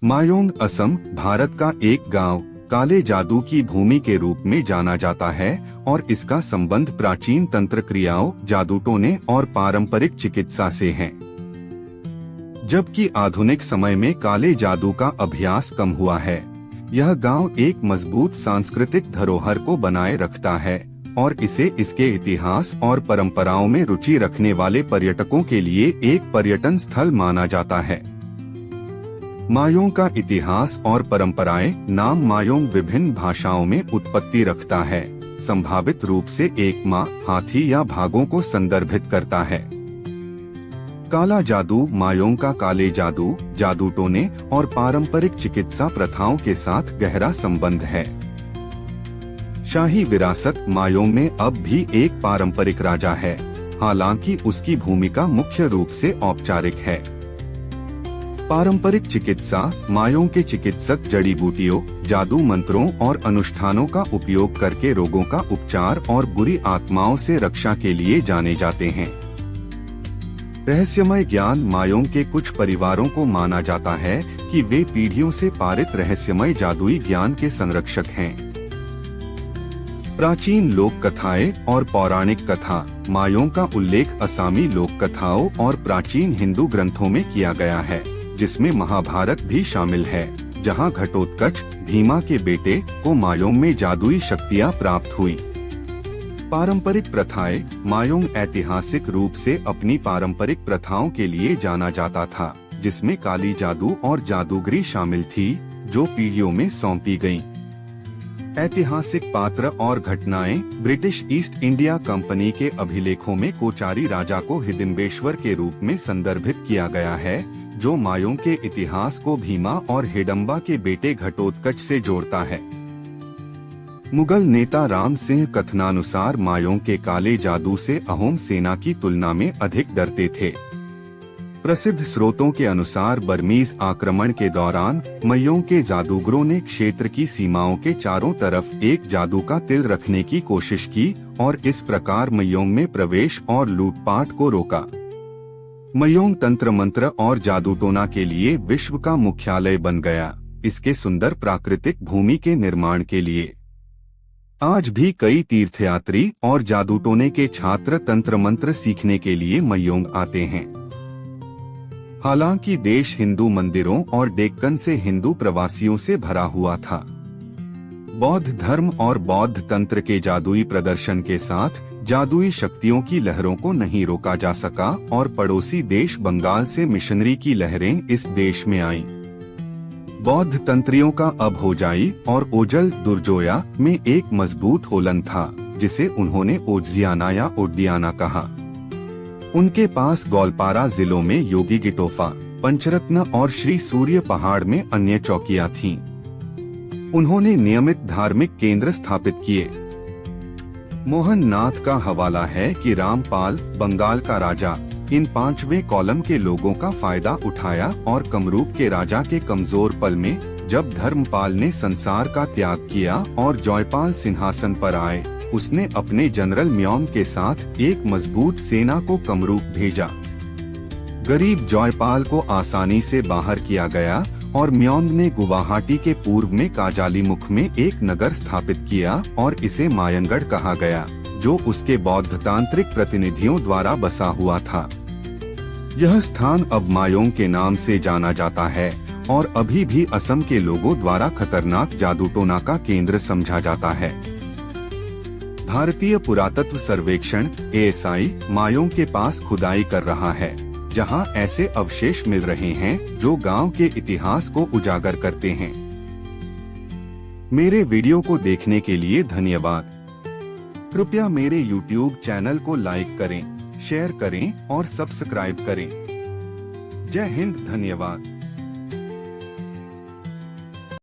मायोंग असम भारत का एक गांव काले जादू की भूमि के रूप में जाना जाता है और इसका संबंध प्राचीन तंत्र क्रियाओं, जादू टोने और पारंपरिक चिकित्सा से है। जबकि आधुनिक समय में काले जादू का अभ्यास कम हुआ है, यह गांव एक मजबूत सांस्कृतिक धरोहर को बनाए रखता है और इसे इसके इतिहास और परंपराओं में रुचि रखने वाले पर्यटकों के लिए एक पर्यटन स्थल माना जाता है। मायोंग का इतिहास और परंपराएं। नाम मायोंग विभिन्न भाषाओं में उत्पत्ति रखता है। संभावित रूप से एक माँ, हाथी या भागों को संदर्भित करता है। काला जादू। मायोंग का काले जादू, जादू टोने और पारंपरिक चिकित्सा प्रथाओं के साथ गहरा संबंध है। शाही विरासत। मायोंग में अब भी एक पारंपरिक राजा है, हालांकि उसकी भूमिका मुख्य रूप से औपचारिक है। पारंपरिक चिकित्सा। मायोंग के चिकित्सक जड़ी बूटियों, जादू मंत्रों और अनुष्ठानों का उपयोग करके रोगों का उपचार और बुरी आत्माओं से रक्षा के लिए जाने जाते हैं। रहस्यमय ज्ञान। मायोंग के कुछ परिवारों को माना जाता है कि वे पीढ़ियों से पारित रहस्यमय जादुई ज्ञान के संरक्षक हैं। प्राचीन लोक कथाएं और पौराणिक कथा। मायोंग का उल्लेख असमी लोक कथाओं और प्राचीन हिंदू ग्रंथों में किया गया है, जिसमें महाभारत भी शामिल है, जहां घटोत्कच, भीमा के बेटे, को मायोंग में जादुई शक्तियां प्राप्त हुई। पारंपरिक प्रथाएं। मायोंग ऐतिहासिक रूप से अपनी पारंपरिक प्रथाओं के लिए जाना जाता था, जिसमें काली जादू और जादूगरी शामिल थी, जो पीढ़ियों में सौंपी गयीं। ऐतिहासिक पात्र और घटनाएं। ब्रिटिश ईस्ट इंडिया कंपनी के अभिलेखों में कोचारी राजा को हिडिंबेश्वर के रूप में संदर्भित किया गया है, जो मायोंग के इतिहास को भीमा और हिडम्बा के बेटे घटोत्कच से जोड़ता है। मुगल नेता राम सिंह कथनानुसार मायोंग के काले जादू से अहोम सेना की तुलना में अधिक डरते थे। प्रसिद्ध स्रोतों के अनुसार बर्मीज आक्रमण के दौरान मायोंग के जादूगरों ने क्षेत्र की सीमाओं के चारों तरफ एक जादू का तिल रखने की कोशिश की और इस प्रकार मायोंग में प्रवेश और लूटपाट को रोका। मायोंग तंत्र मंत्र और जादूटोना के लिए विश्व का मुख्यालय बन गया, इसके सुंदर प्राकृतिक भूमि के निर्माण के लिए। आज भी कई तीर्थयात्री और जादूटोने के छात्र तंत्र मंत्र सीखने के लिए मायोंग आते हैं। हालांकि देश हिंदू मंदिरों और डेक्कन से हिंदू प्रवासियों से भरा हुआ था। बौद्ध धर्म और बौद्ध तंत्र के जादुई प्रदर्शन के साथ जादुई शक्तियों की लहरों को नहीं रोका जा सका और पड़ोसी देश बंगाल से मिशनरी की लहरें इस देश में आईं। बौद्ध तंत्रियों का अबहोजाई और ओजल दुर्जोया में एक मजबूत होलन था, जिसे उन्होंने ओज्जियाना या ओड्डियाना कहा। उनके पास गोलपारा जिलों में योगी गिटोफा, पंचरत्न और श्री सूर्य पहाड़ में अन्य चौकियां थीं। उन्होंने नियमित धार्मिक केंद्र स्थापित किए। मोहन नाथ का हवाला है कि रामपाल, बंगाल का राजा, इन 5वें कॉलम के लोगों का फायदा उठाया और कमरूप के राजा के कमजोर पल में जब धर्मपाल ने संसार का त्याग किया और जयपाल सिंहासन पर आए, उसने अपने जनरल म्योंग के साथ एक मजबूत सेना को कमरूप भेजा। गरीब जयपाल को आसानी से बाहर किया गया और म्योंग ने गुवाहाटी के पूर्व में काजालीमुख में एक नगर स्थापित किया और इसे मायंगढ़ कहा गया, जो उसके बौद्ध तांत्रिक प्रतिनिधियों द्वारा बसा हुआ था। यह स्थान अब मायोंग के नाम से जाना जाता है और अभी भी असम के लोगों द्वारा खतरनाक जादूटोना का केंद्र समझा जाता है। भारतीय पुरातत्व सर्वेक्षण ASI मायोंग के पास खुदाई कर रहा है, जहां ऐसे अवशेष मिल रहे हैं जो गांव के इतिहास को उजागर करते हैं। मेरे वीडियो को देखने के लिए धन्यवाद। कृपया मेरे YouTube चैनल को लाइक करें, शेयर करें और सब्सक्राइब करें। जय हिंद। धन्यवाद।